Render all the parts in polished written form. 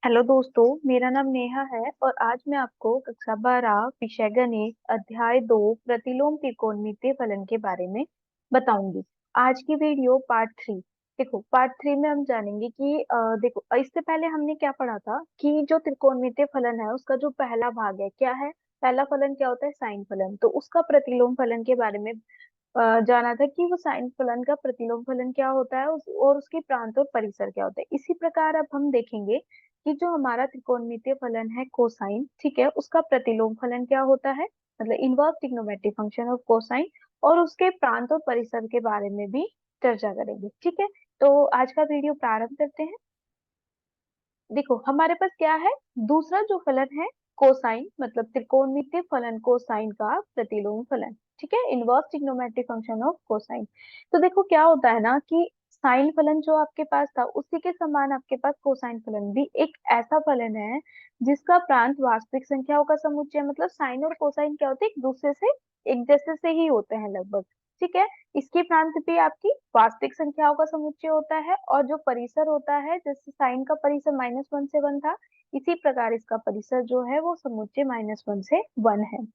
Hello दोस्तों, मेरा नाम नेहा है और आज मैं आपको कक्षा 12 विषय गणित अध्याय 2 प्रतिलोम त्रिकोणमितीय फलन के बारे में बताऊंगी। आज की वीडियो पार्ट 3। देखो, पार्ट 3 में हम जानेंगे कि देखो, इससे पहले हमने क्या पढ़ा था कि जो त्रिकोणमितीय फलन है उसका जो पहला भाग है क्या है। पहला फलन क्या होता है? साइन फलन। तो उसका प्रतिलोम फलन के बारे में जाना था कि वो साइन फलन का प्रतिलोम फलन क्या होता है और उसकी प्रांत और परिसर क्या होता है। इसी प्रकार अब हम देखेंगे कि जो हमारा त्रिकोणमितीय फलन है कोसाइन, ठीक है, उसका प्रतिलोम फलन क्या होता है, मतलब inverse trigonometric function of cosine, और उसके प्रांत और परिसर के बारे में भी चर्चा करेंगे। ठीक है, तो आज का वीडियो प्रारंभ करते हैं। देखो, हमारे पास क्या है? दूसरा जो फलन है कोसाइन, मतलब त्रिकोणमितीय फलन कोसाइन का प्रतिलोम फलन। ठीक है, inverse trigonometric function of cosine. तो देखो क्या होता है ना कि साइन फलन जो आपके पास था उसी के समान आपके पास कोसाइन फलन भी एक ऐसा फलन है जिसका प्रांत वास्तविक संख्याओं का समुच्चय, मतलब साइन और कोसाइन क्या होते हैं, एक दूसरे से एक जैसे से ही होते हैं लगभग। ठीक है, इसकी प्रांत भी आपकी वास्तविक संख्याओं का समुच्चय होता है, और जो परिसर होता है, जैसे साइन का परिसर -1 से 1 था, इसी प्रकार इसका परिसर जो है वो समुच्चय -1 से 1 है।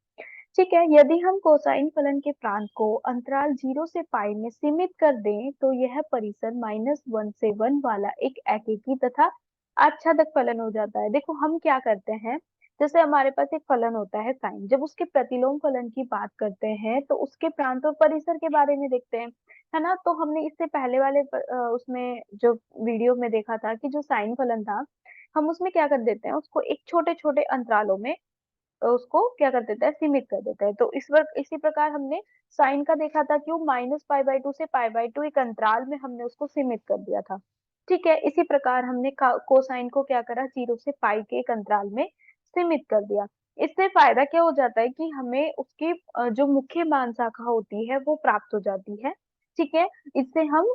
ठीक है, यदि हम कोसाइन फलन के प्रांत को अंतराल 0 से पाई में सीमित कर दें तो यह परिसर -1 से 1 वाला एक एकेकी तथा आच्छादक फलन हो जाता है। देखो हम क्या करते हैं, जैसे हमारे पास एक फलन होता है साइन, जब उसके प्रतिलोम फलन की बात करते हैं तो उसके प्रांत और परिसर के बारे में देखते हैं, है ना। तो हमने इससे पहले वाले उसमें जो वीडियो में देखा था कि जो साइन फलन था, हम उसमें क्या कर देते हैं, उसको एक छोटे छोटे अंतरालों में उसको क्या कर देता है, सीमित कर देता है। तो इस वक्त इसी प्रकार हमने साइन का देखा था कि वो -π/2 से π/2 एक अंतराल में हमने उसको सीमित कर दिया था। ठीक है, इसी प्रकार हमने कोसाइन को क्या करा, 0 से पाई के एक अंतराल में सीमित कर दिया। इससे फायदा क्या हो जाता है कि हमें उसकी जो मुख्य मान शाखा होती है वो प्राप्त हो जाती है। ठीक है, इससे हम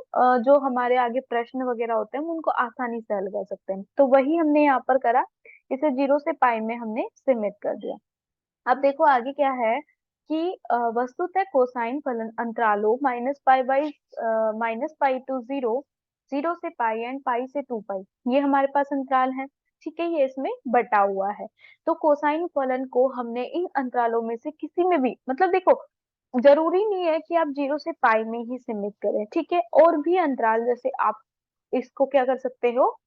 जो हमारे आगे प्रश्न वगैरह होते हैं हम उनको आसानी से हल कर सकते हैं। तो वही हमने यहाँ पर करा, इसे 0 से पाई में हमने सीमित कर दिया। अब देखो आगे क्या है कि वस्तुतः कोसाइन फलन अंतरालों -π/-0, 0 से पाई एंड पाई से 2 पाई, ये हमारे पास अंतराल है। ठीक है, ये इसमें बटा हुआ है। तो कोसाइन फलन को हमने इन अंतरालों में से किसी में भी, मतलब देखो, जरूरी नहीं है कि आप 0 से पाई में ही सीमित करें। ठीक है, और भी अंतराल जैसे आप इसको क्या कर सकते हो,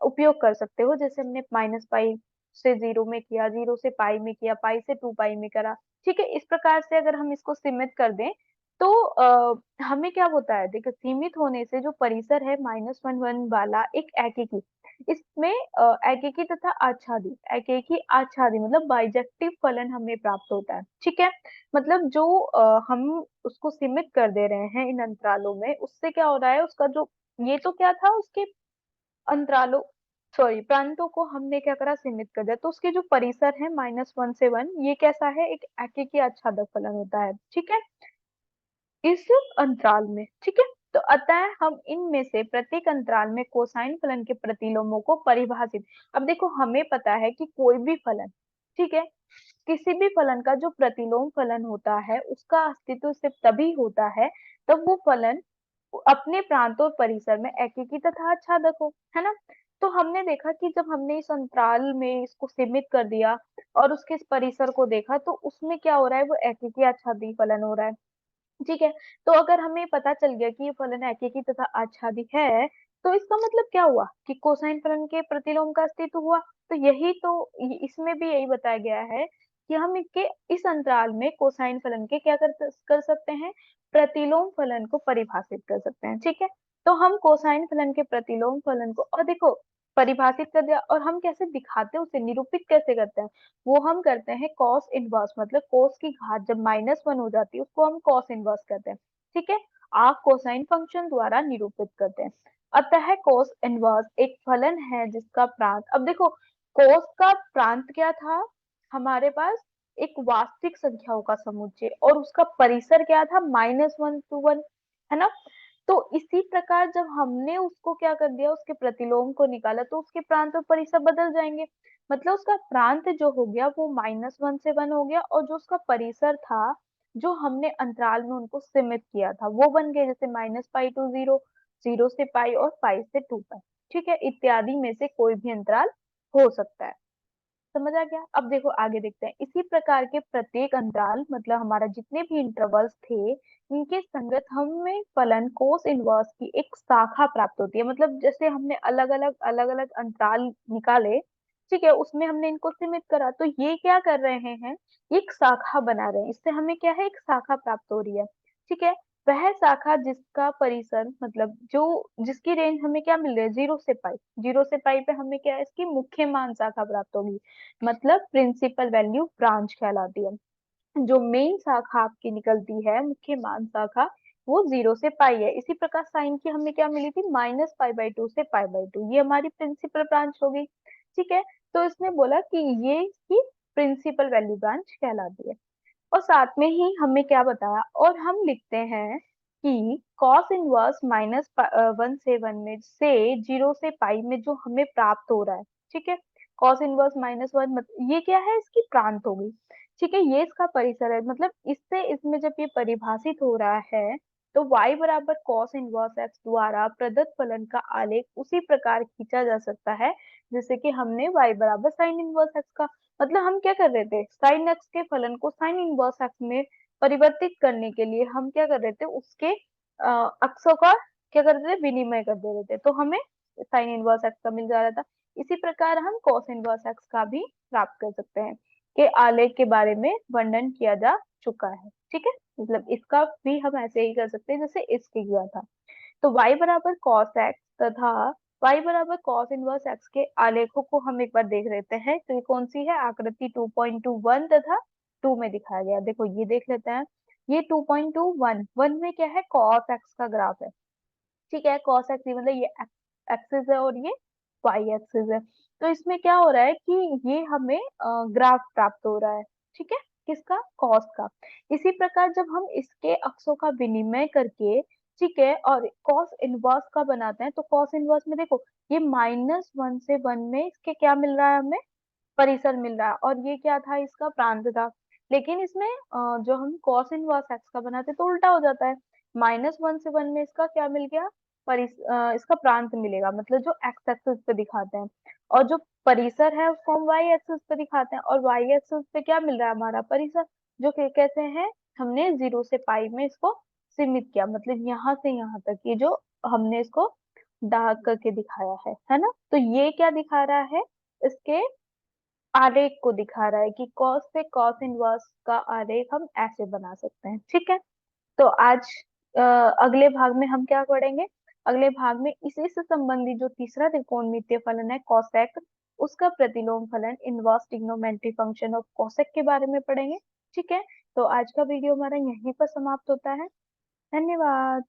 उपयोग कर सकते हो। जैसे हमने -π से 0 में किया, 0 से पाई में किया, पाई से 2 पाई में करा। ठीक है, इस प्रकार से अगर हम इसको सीमित कर दें तो हमें क्या होता है, देखो सीमित होने से जो परिसर है -1 1 वाला एक एकेकी, इसमें एकेकी तथा आच्छादी, एकेकी आच्छादी मतलब बाइजेक्टिव फलन हमें प्राप्त होता है। ठीक है, मतलब जो हम उसको सीमित कर दे रहे हैं इन अंतरालों में, उससे क्या हो रहा है, उसका जो, ये तो क्या था, उसके अंतरालों, सॉरी, प्रांतों को हमने क्या करा, सीमित कर दिया। तो उसके जो परिसर है -1 से 1, ये कैसा है, एक एकेकी आच्छादक फलन होता है। ठीक है, इस अंतराल में। ठीक है, तो अतः हम इनमें से प्रत्येक अंतराल में कोसाइन फलन के प्रतिलोमों को परिभाषित, अब देखो हमें पता है कि कोई भी फलन, ठीक है, किसी भी फलन का जो प्रतिलोम फलन होता है उसका अस्तित्व सिर्फ तभी होता है तब वो फलन अपने प्रांत और परिसर में एकीकृत तथा आच्छादक हो, है ना। तो हमने देखा कि जब हमने इस अंतराल में इसको सीमित कर दिया और उसके इस परिसर को देखा तो उसमें क्या हो रहा है, वो एकीकृत आच्छादी फलन हो रहा है। ठीक है, तो अगर हमें पता चल गया कि ये फलन एकेकी तथा आच्छादित है, तो इसका मतलब क्या हुआ कि कोसाइन फलन के प्रतिलोम का अस्तित्व हुआ। तो यही तो इसमें भी यही बताया गया है कि हम इनके इस अंतराल में कोसाइन फलन के क्या कर सकते हैं, प्रतिलोम फलन को परिभाषित कर सकते हैं। ठीक है, तो हम कोसाइन फलन के प्रतिलोम फलन को, और देखो, परिभाषित कर दिया, और हम कैसे दिखाते हैं, उसे निरूपित कैसे करते हैं, वो हम करते हैं कॉस इनवर्स, मतलब कॉस की घात जब -1 हो जाती है उसको हम कॉस इनवर्स करते हैं। ठीक है, आप कोसाइन फंक्शन द्वारा निरूपित करते हैं। अतः कॉस इनवर्स एक फलन है जिसका प्रांत, अब देखो कॉस का प्रांत क्या था हमारे पास, एक वास्तविक संख्याओं का समुच्चय, और उसका परिसर क्या था, -1 to 1, है ना। तो इसी प्रकार जब हमने उसको क्या कर दिया, उसके प्रतिलोम को निकाला, तो उसके प्रांत और परिसर बदल जाएंगे। मतलब उसका प्रांत जो हो गया वो -1 से 1 हो गया, और जो उसका परिसर था, जो हमने अंतराल में उनको सीमित किया था, वो बन गए, जैसे -π to 0, 0 से पाई और पाई से 2 पाई। ठीक है, इत्यादि में से कोई भी अंतराल हो सकता है। समझ आ गया? अब देखो आगे देखते हैं। इसी प्रकार के प्रत्येक अंतराल मतलब हमारा जितने भी इंटरवल्स थे, इनके संगत हमें फलन कोस इनवर्स की एक शाखा प्राप्त होती है। मतलब जैसे हमने अलग अलग अंतराल निकाले, ठीक है, उसमें हमने इनको सीमित करा, तो ये क्या कर रहे हैं, ये एक शाखा बना रहे हैं। इससे हमें क्या है, एक शाखा प्राप्त हो रही है। ठीक है, वह शाखा जिसका परिसर मतलब जो जिसकी रेंज हमें क्या मिल रही है, 0 से पाई। 0 से पाई पे हमें क्या है, इसकी मुख्य मान शाखा प्राप्त होगी, मतलब प्रिंसिपल वैल्यू ब्रांच कहलाती है। जो मेन शाखा आपकी निकलती है, मुख्य मान शाखा, वो 0 से पाई है। इसी प्रकार साइन की हमें क्या मिली थी, -π/2 से π/2, ये हमारी प्रिंसिपल ब्रांच होगी। ठीक है, तो इसने बोला कि ये इसकी प्रिंसिपल वैल्यू ब्रांच कहलाती है। और साथ में ही हमें क्या बताया, और हम लिखते हैं कि कॉस इनवर्स -1 से 1 में से 0 से पाई में जो हमें प्राप्त हो रहा है, ठीक है, कॉस इनवर्स -1 ये क्या है, इसकी प्रांत होगी। ठीक है, ये इसका परिसर है। मतलब इससे इसमें जब ये परिभाषित हो रहा है, तो y बराबर कॉस इनवर्स एक्स द्वारा प्रदत्त फलन का आलेख उसी प्रकार खींचा जा सकता है जैसे कि हमने y बराबर साइन इनवर्स एक्स का, मतलब हम क्या कर रहे थे, साइन एक्स के फलन को साइन इनवर्स एक्स में परिवर्तित करने के लिए हम क्या कर रहे थे, उसके अक्षों का क्या कर रहे थे, विनिमय कर दे रहे थे, तो हमें साइन इनवर्स एक्स का मिल जा रहा था। इसी प्रकार हम कॉस इनवर्स एक्स का भी प्राप्त कर सकते हैं, के आलेख के बारे में वर्णन किया जा चुका है। ठीक है, मतलब इसका भी हम ऐसे ही कर सकते हैं जैसे इसके किया था। तो y बराबर cos x तथा y बराबर cos इनवर्स x के आलेखों को हम एक बार देख लेते हैं। तो ये कौन सी है, आकृति 2.21 तथा 2 में दिखाया गया। देखो ये देख लेते हैं। ये 2.21 1 में क्या है, cos x का ग्राफ है। ठीक है, cos x मतलब ये एक्सिस है और ये y एक्सिस है। तो इसमें क्या हो रहा है कि ये हमें ग्राफ प्राप्त हो रहा है। ठीक है, किसका, cos का। इसी प्रकार जब हम इसके अक्षों का विनिमय करके, ठीक है, और cos इनवर्स का बनाते हैं, तो cos इनवर्स में देखो ये -1 से 1 में इसके क्या मिल रहा है, हमें परिसर मिल रहा है, और ये क्या था, इसका प्रांत था। लेकिन इसमें जो हम cos इनवर्स एक्स का बनाते तो उल्टा हो जाता है। -1 से 1 में इसका क्या मिल गया, इसका प्रांत मिलेगा, मतलब जो एक्स एक्सिस पे दिखाते हैं, और जो परिसर है उसको हम वाई एक्सिस पे दिखाते हैं, और वाई एक्सिस पे क्या मिल रहा है, हमारा परिसर, जो कि कैसे है, हमने 0 से पाई में इसको सीमित किया, मतलब यहाँ से यहाँ तक, ये जो हमने इसको डार्क करके दिखाया है ना। तो ये क्या दिखा रहा है, इसके आलेख को दिखा रहा है कि कॉस से कॉस इनवर्स का आलेख हम ऐसे बना सकते हैं। ठीक है, तो आज अगले भाग में हम क्या पढ़ेंगे, अगले भाग में इसी से संबंधित जो तीसरा त्रिकोणमितीय फलन है कोसेक, उसका प्रतिलोम फलन inverse trigonometry function of cosec के बारे में पढ़ेंगे। ठीक है, तो आज का वीडियो हमारा यहीं पर समाप्त होता है। धन्यवाद।